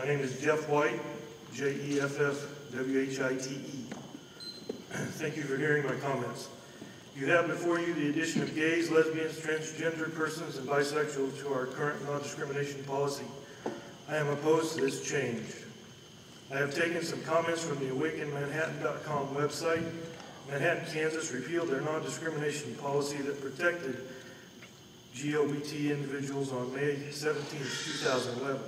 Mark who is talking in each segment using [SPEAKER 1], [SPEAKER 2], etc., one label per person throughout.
[SPEAKER 1] My name is Jeff White, Jeffwhite. Thank you for hearing my comments. You have before you the addition of gays, lesbians, transgender persons, and bisexuals to our current non-discrimination policy. I am opposed to this change. I have taken some comments from the AwakenManhattan.com website. Manhattan, Kansas repealed their non-discrimination policy that protected GLBT individuals on May 17, 2011.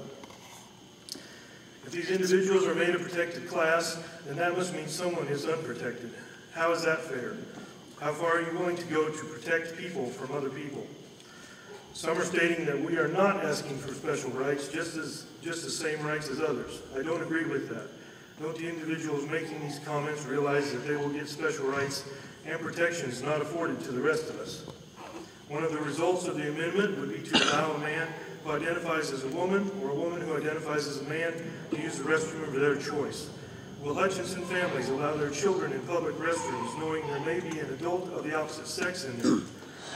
[SPEAKER 1] If these individuals are made a protected class, then that must mean someone is unprotected. How is that fair? How far are you willing to go to protect people from other people? Some are stating that we are not asking for special rights, just the same rights as others. I don't agree with that. Don't the individuals making these comments realize that they will get special rights and protections not afforded to the rest of us? One of the results of the amendment would be to allow a man who identifies as a woman or a woman who identifies as a man to use the restroom of their choice. Will Hutchinson families allow their children in public restrooms knowing there may be an adult of the opposite sex in there?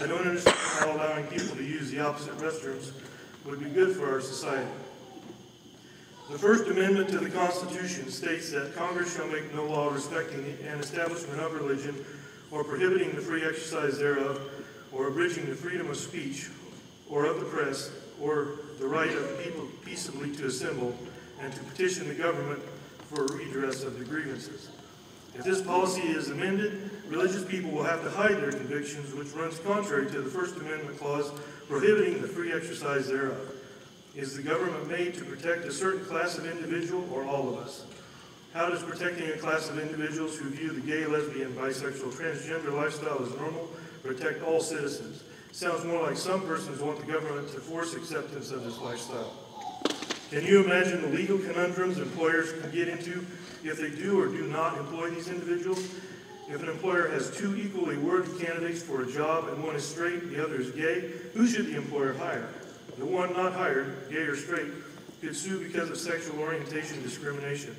[SPEAKER 1] I don't understand how allowing people to use the opposite restrooms would be good for our society. The First Amendment to the Constitution states that Congress shall make no law respecting an establishment of religion or prohibiting the free exercise thereof or abridging the freedom of speech or of the press or the right of the people peaceably to assemble and to petition the government for a redress of the grievances. If this policy is amended, religious people will have to hide their convictions, which runs contrary to the First Amendment clause prohibiting the free exercise thereof. Is the government made to protect a certain class of individual or all of us? How does protecting a class of individuals who view the gay, lesbian, bisexual, transgender lifestyle as normal protect all citizens? Sounds more like some persons want the government to force acceptance of this lifestyle. Can you imagine the legal conundrums employers can get into if they do or do not employ these individuals? If an employer has two equally worthy candidates for a job and one is straight, the other is gay, who should the employer hire? The one not hired, gay or straight, could sue because of sexual orientation discrimination.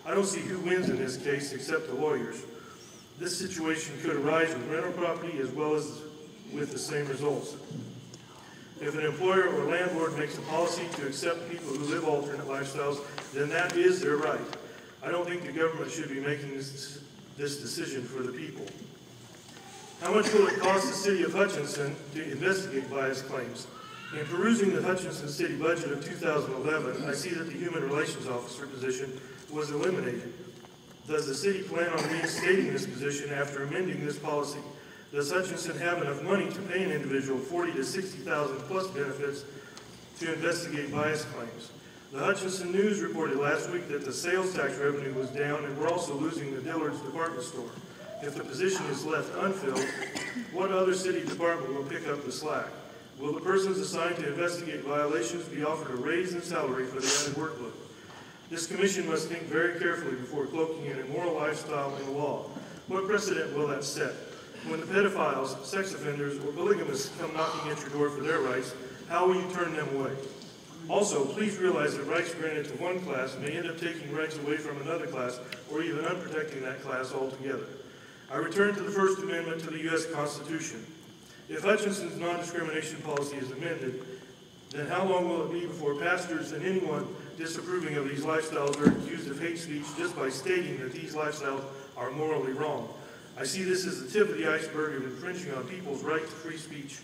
[SPEAKER 1] I don't see who wins in this case except the lawyers. This situation could arise with rental property as well as with the same results. If an employer or landlord makes a policy to accept people who live alternate lifestyles, then that is their right. I don't think the government should be making this decision for the people. How much will it cost the city of Hutchinson to investigate bias claims? In perusing the Hutchinson city budget of 2011, I see that the human relations officer position was eliminated. Does the city plan on reinstating this position after amending this policy? Does Hutchinson have enough money to pay an individual $40,000 to $60,000 plus benefits to investigate bias claims? The Hutchinson News reported last week that the sales tax revenue was down and we're also losing the Dillard's department store. If the position is left unfilled, what other city department will pick up the slack? Will the persons assigned to investigate violations be offered a raise in salary for the added workload? This commission must think very carefully before cloaking an immoral lifestyle in law. What precedent will that set? When the pedophiles, sex offenders, or polygamists come knocking at your door for their rights, how will you turn them away? Also, please realize that rights granted to one class may end up taking rights away from another class or even unprotecting that class altogether. I return to the First Amendment to the U.S. Constitution. If Hutchinson's non-discrimination policy is amended, then how long will it be before pastors and anyone disapproving of these lifestyles are accused of hate speech just by stating that these lifestyles are morally wrong? I see this as the tip of the iceberg of infringing on people's right to free speech.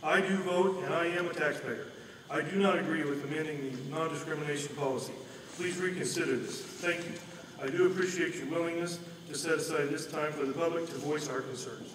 [SPEAKER 1] I do vote, and I am a taxpayer. I do not agree with amending the non-discrimination policy. Please reconsider this. Thank you. I do appreciate your willingness to set aside this time for the public to voice our concerns.